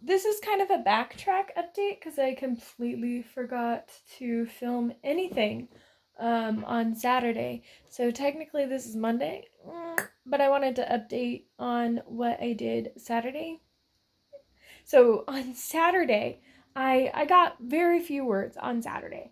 this is kind of a backtrack update because I completely forgot to film anything on Saturday. So technically this is Monday, but I wanted to update on what I did Saturday. So on Saturday, I got very few words on Saturday.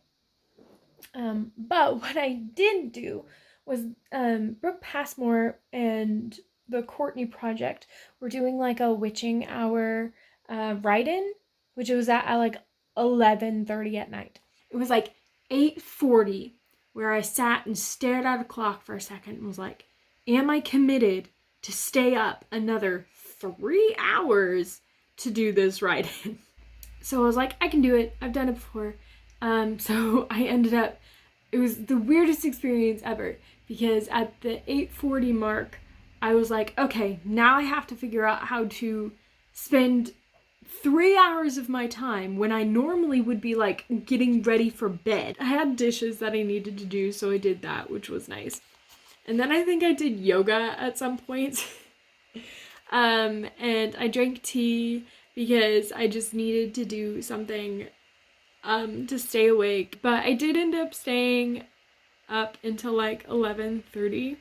But what I did do was Brooke Passmore and the Courtney Project were doing like a witching hour write-in, which was at like 11:30 at night. It was like 8:40 where I sat and stared at a clock for a second and was like, am I committed to stay up another 3 hours to do this write-in? So I was like, I can do it. I've done it before. So I ended up, it was the weirdest experience ever because at the 8:40 mark, I was like, okay, now I have to figure out how to spend 3 hours of my time when I normally would be like getting ready for bed. I had dishes that I needed to do, so I did that, which was nice. And then I think I did yoga at some point. And I drank tea because I just needed to do something to stay awake. But I did end up staying up until like 11:30.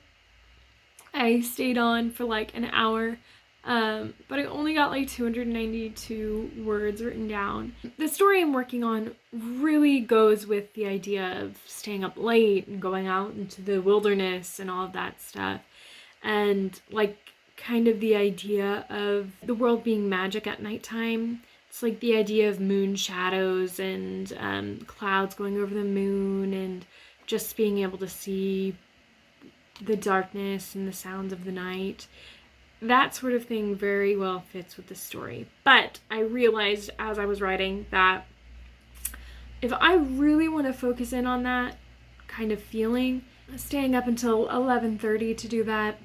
I stayed on for like an hour, but I only got like 292 words written down. The story I'm working on really goes with the idea of staying up late and going out into the wilderness and all of that stuff. And like kind of the idea of the world being magic at nighttime. It's like the idea of moon shadows and clouds going over the moon and just being able to see the darkness and the sounds of the night. That sort of thing very well fits with the story. But I realized as I was writing that if I really want to focus in on that kind of feeling, staying up until 11:30 to do that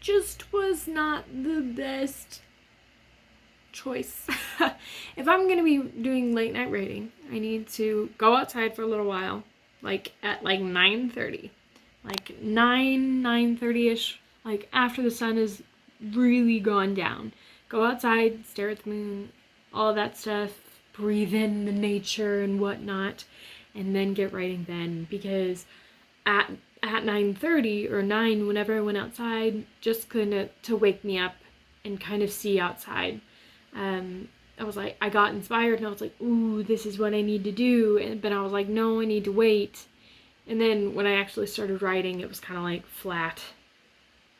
just was not the best choice. If I'm going to be doing late night writing, I need to go outside for a little while, like at like 9:30. Like 9:30ish, like after the sun is really gone down. Go outside, stare at the moon, all of that stuff, breathe in the nature and whatnot, and then get writing then. Because at 9:30 or 9, whenever I went outside, just kind of to wake me up and kind of see outside. I was like, I got inspired and I was like, ooh, this is what I need to do. But I was like, no, I need to wait. And then when I actually started writing, it was kind of like flat.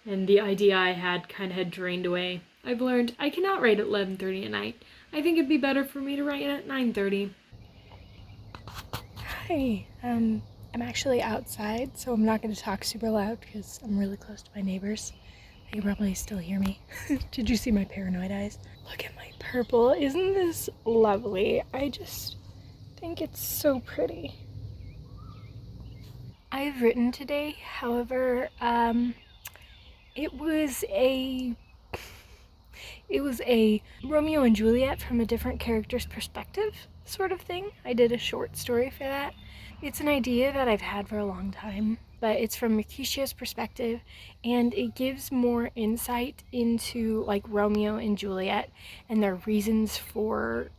And the idea I had kind of had drained away. I've learned I cannot write at 11:30 at night. I think it'd be better for me to write at 9:30. Hi, I'm actually outside, so I'm not going to talk super loud because I'm really close to my neighbors. They can probably still hear me. Did you see my paranoid eyes? Look at my purple. Isn't this lovely? I just think it's so pretty. I've written today, however, it was a Romeo and Juliet from a different character's perspective sort of thing. I did a short story for that. It's an idea that I've had for a long time, but it's from Mercutio's perspective, and it gives more insight into like Romeo and Juliet and their reasons for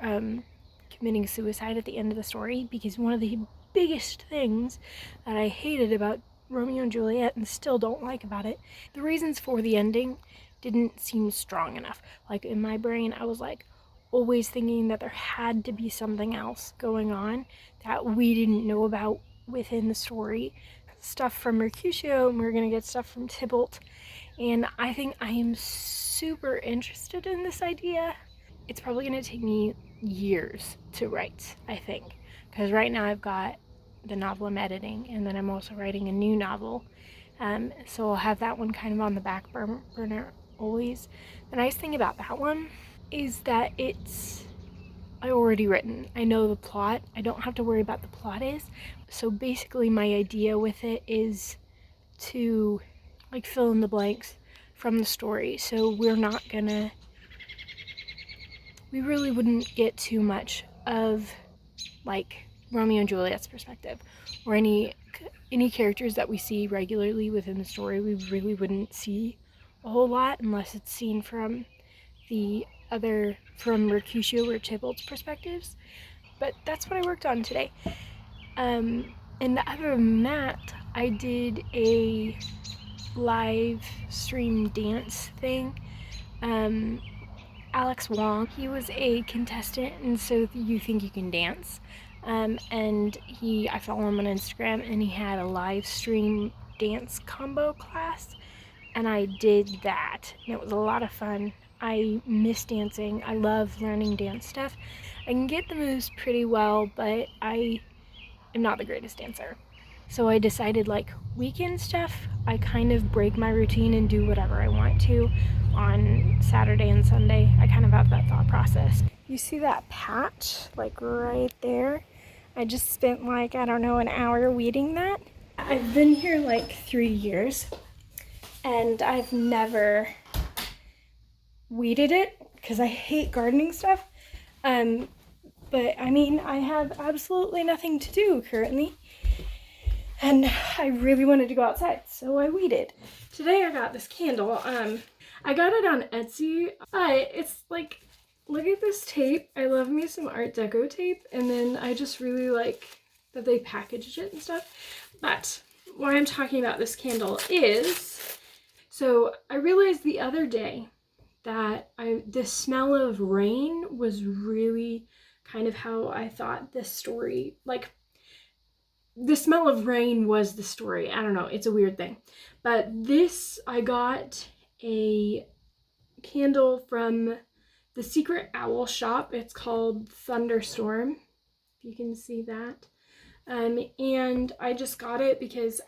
committing suicide at the end of the story, because one of the biggest things that I hated about Romeo and Juliet and still don't like about it, the reasons for the ending didn't seem strong enough. Like in my brain, I was like always thinking that there had to be something else going on that we didn't know about within the story. Stuff from Mercutio, and we're gonna get stuff from Tybalt. And I think I am super interested in this idea. It's probably gonna take me years to write, I think. Because right now I've got the novel I'm editing, and then I'm also writing a new novel. So I'll have that one kind of on the back burner always. The nice thing about that one is that it's already written. I know the plot. I don't have to worry about the plot is. So basically my idea with it is to like fill in the blanks from the story. So we really wouldn't get too much of like Romeo and Juliet's perspective or any characters that we see regularly within the story. We really wouldn't see a whole lot unless it's seen from the other from Mercutio or Tybalt's perspectives. But that's what I worked on today. And other than that, I did a live stream dance thing. Alex Wong, he was a contestant, and So You Think You Can Dance. And I follow him on Instagram, and he had a live stream dance combo class, and I did that, and it was a lot of fun. I miss dancing. I love learning dance stuff. I can get the moves pretty well, but I am not the greatest dancer. So I decided, like, weekend stuff, I kind of break my routine and do whatever I want to on Saturday and Sunday. I kind of have that thought process. You see that patch, like right there? I just spent, like, I don't know, an hour weeding that. I've been here like 3 years, and I've never weeded it because I hate gardening stuff. But I mean, I have absolutely nothing to do currently, and I really wanted to go outside, so I weeded. Today I got this candle. I got it on Etsy. It's like, look at this tape. I love me some Art Deco tape, and then I just really like that they packaged it and stuff. But why I'm talking about this candle is, so I realized the other day that the smell of rain was really kind of how I thought this story, like, the smell of rain was the story. I don't know, it's a weird thing. But this, I got a candle from the Secret Owl shop. It's called Thunderstorm, if you can see that. And I just got it because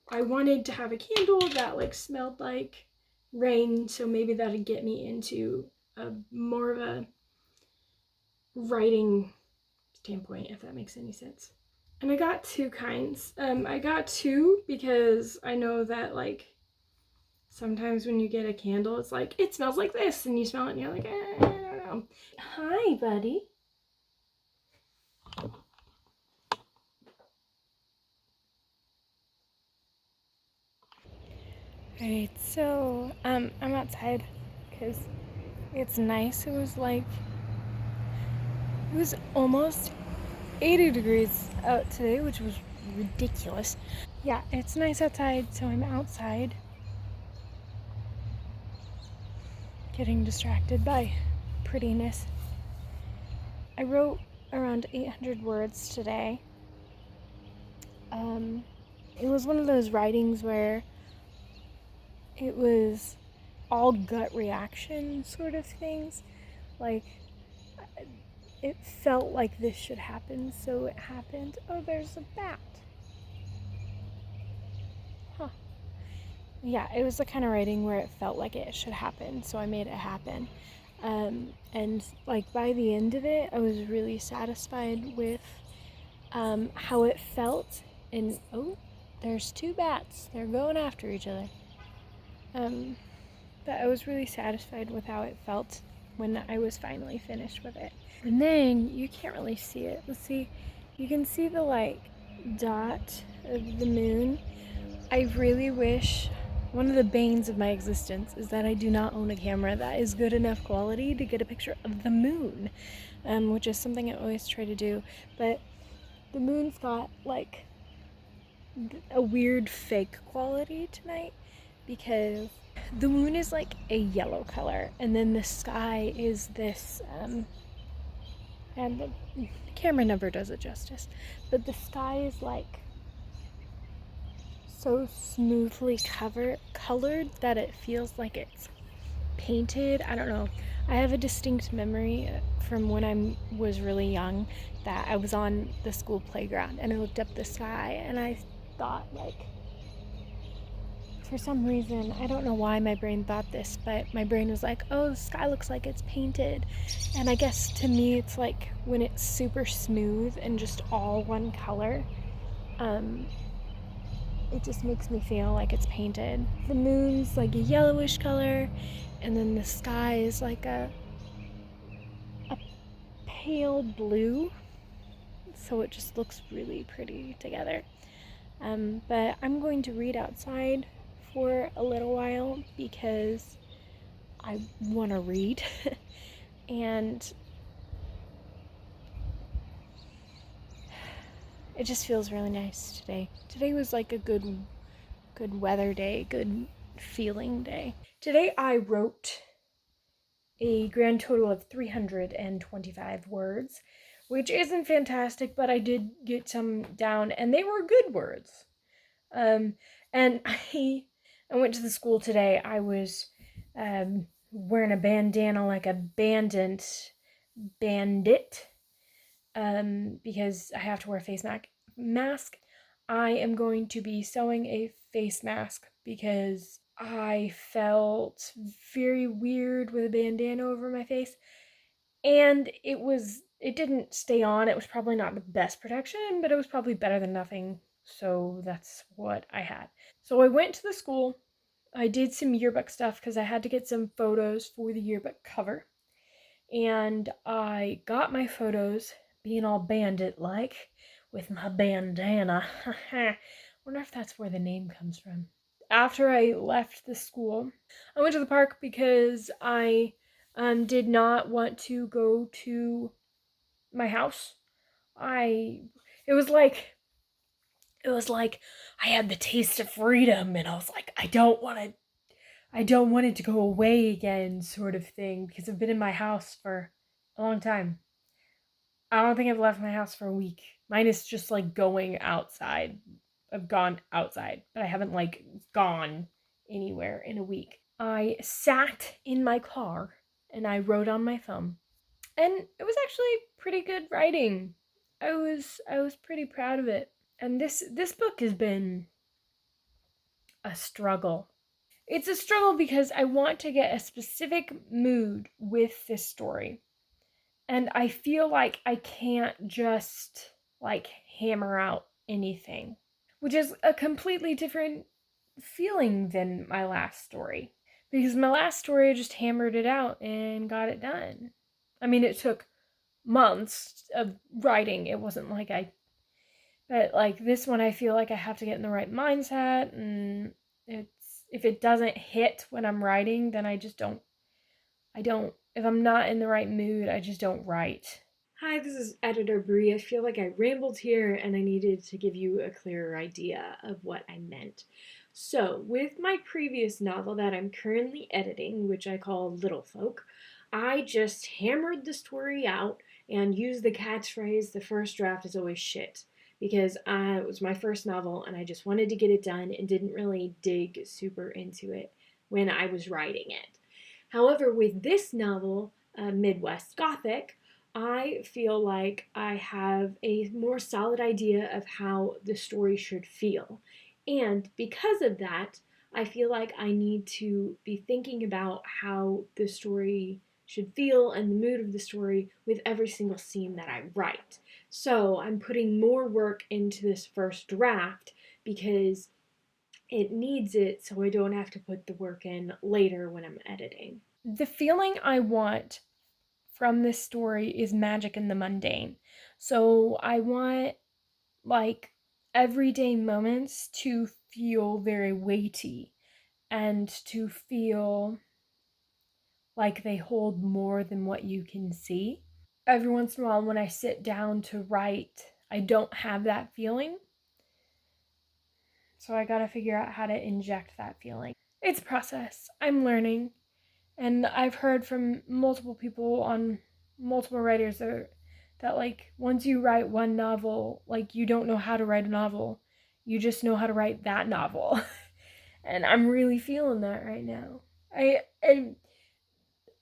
I wanted to have a candle that like smelled like rain, so maybe that'd get me into more of a writing standpoint, if that makes any sense. And I got two kinds. I got two because I know that, like, sometimes when you get a candle, it's like, it smells like this, and you smell it and you're like, I don't know. Hi, buddy. Alright, so I'm outside because it's nice. It was almost 80 degrees out today, which was ridiculous. Yeah, it's nice outside, so I'm outside getting distracted by prettiness. I wrote around 800 words today. It was one of those writings where it was all gut reaction sort of things. Like, it felt like this should happen, so it happened. Oh, there's a bat. Huh. Yeah, it was the kind of writing where it felt like it should happen, so I made it happen. And like by the end of it, I was really satisfied with how it felt. And oh, there's two bats. They're going after each other. But I was really satisfied with how it felt when I was finally finished with it. And then you can't really see it. Let's see. You can see the like dot of the moon. I really wish, one of the banes of my existence is that I do not own a camera that is good enough quality to get a picture of the moon, which is something I always try to do. But the moon's got like a weird fake quality tonight because the moon is like a yellow color, and then the sky is this, and the camera never does it justice, but the sky is like so smoothly colored that it feels like it's painted. I don't know. I have a distinct memory from when I was really young that I was on the school playground and I looked up the sky and I thought, like, for some reason, I don't know why my brain thought this, but my brain was like, oh, the sky looks like it's painted. And I guess to me, it's like when it's super smooth and just all one color, it just makes me feel like it's painted. The moon's like a yellowish color, and then the sky is like a pale blue, so it just looks really pretty together. But I'm going to read outside for a little while because I want to read. and it just feels really nice today. Today was like a good weather day, good feeling day. Today I wrote a grand total of 325 words, which isn't fantastic, but I did get some down, and they were good words. And I went to the school today. I was wearing a bandana like a bandit, because I have to wear a face mask. I am going to be sewing a face mask because I felt very weird with a bandana over my face, and it didn't stay on. It was probably not the best protection, but it was probably better than nothing, so that's what I had. So I went to the school. I did some yearbook stuff because I had to get some photos for the yearbook cover, and I got my photos being all bandit like with my bandana. Wonder if that's where the name comes from. After I left the school, I went to the park because I did not want to go to my house. I it was like I had the taste of freedom, and I was like, I don't want it to go away again, sort of thing, because I've been in my house for a long time. I don't think I've left my house for a week. Mine is just like going outside. I've gone outside, but I haven't like gone anywhere in a week. I sat in my car and I wrote on my phone. And it was actually pretty good writing. I was pretty proud of it. And this book has been a struggle. It's a struggle because I want to get a specific mood with this story. And I feel like I can't just like hammer out anything, which is a completely different feeling than my last story. Because my last story I just hammered it out and got it done. I mean, it took months of writing. It wasn't like but like this one I feel like I have to get in the right mindset, and if it doesn't hit when I'm writing, then if I'm not in the right mood, I just don't write. Hi, this is Editor Bree. I feel like I rambled here and I needed to give you a clearer idea of what I meant. So, with my previous novel that I'm currently editing, which I call Little Folk, I just hammered the story out and used the catchphrase, the first draft is always shit, because it was my first novel and I just wanted to get it done and didn't really dig super into it when I was writing it. However, with this novel, Midwest Gothic, I feel like I have a more solid idea of how the story should feel. And because of that, I feel like I need to be thinking about how the story should feel and the mood of the story with every single scene that I write. So I'm putting more work into this first draft because it needs it, so I don't have to put the work in later when I'm editing. The feeling I want from this story is magic in the mundane. So I want like everyday moments to feel very weighty and to feel like they hold more than what you can see. Every once in a while, when I sit down to write, I don't have that feeling. So I gotta figure out how to inject that feeling. It's a process. I'm learning. And I've heard from multiple people on multiple writers that like once you write one novel, like you don't know how to write a novel. You just know how to write that novel. And I'm really feeling that right now.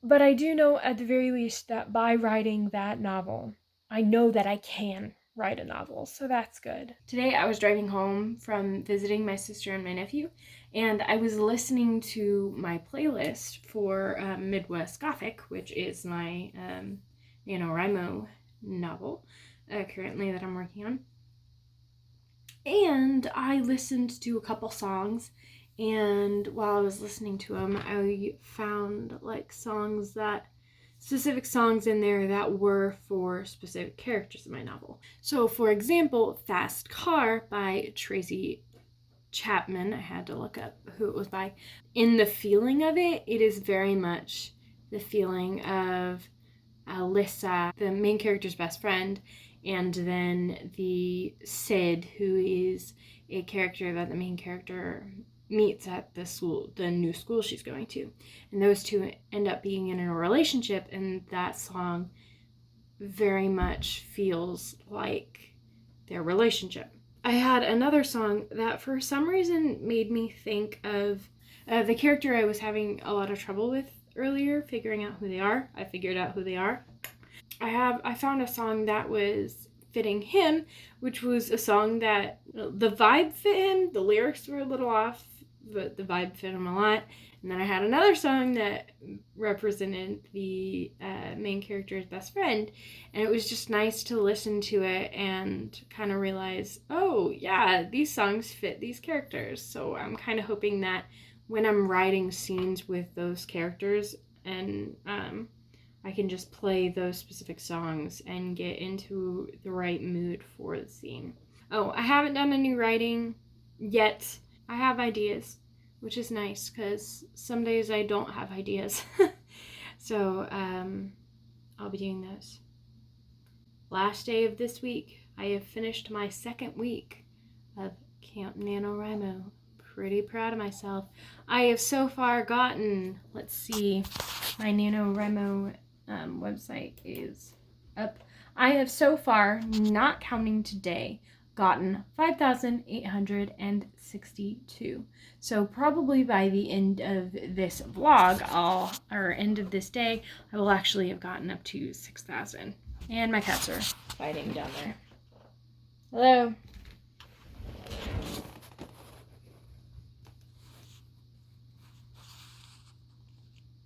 But I do know at the very least that by writing that novel, I know that I can write a novel, so that's good. Today I was driving home from visiting my sister and my nephew, and I was listening to my playlist for Midwest Gothic, which is my Nanowrimo novel currently that I'm working on. And I listened to a couple songs, and while I was listening to them, I found like specific songs in there that were for specific characters in my novel. So, for example, Fast Car by Tracy Chapman, I had to look up who it was by. In the feeling of it, it is very much the feeling of Alyssa, the main character's best friend, and then the Sid, who is a character that the main character meets at the new school she's going to. And those two end up being in a relationship, and that song very much feels like their relationship. I had another song that for some reason made me think of the character I was having a lot of trouble with earlier, figuring out who they are. I figured out who they are. I found a song that was fitting him, which was a song that the vibe fit him. The lyrics were a little off, but the vibe fit him a lot. And then I had another song that represented the main character's best friend, and it was just nice to listen to it and kind of realize, oh yeah, these songs fit these characters. So I'm kind of hoping that when I'm writing scenes with those characters, and I can just play those specific songs and get into the right mood for the scene. Oh, I haven't done any writing yet. I have ideas, which is nice because some days I don't have ideas. So I'll be doing those. Last day of this week, I have finished my second week of Camp Nanowrimo. Pretty proud of myself. I have so far gotten, let's see, my Nanowrimo website is up. I have so far, not counting today, gotten 5,862. So probably by the end of this vlog, or end of this day, I will actually have gotten up to 6,000. And my cats are fighting down there. Hello.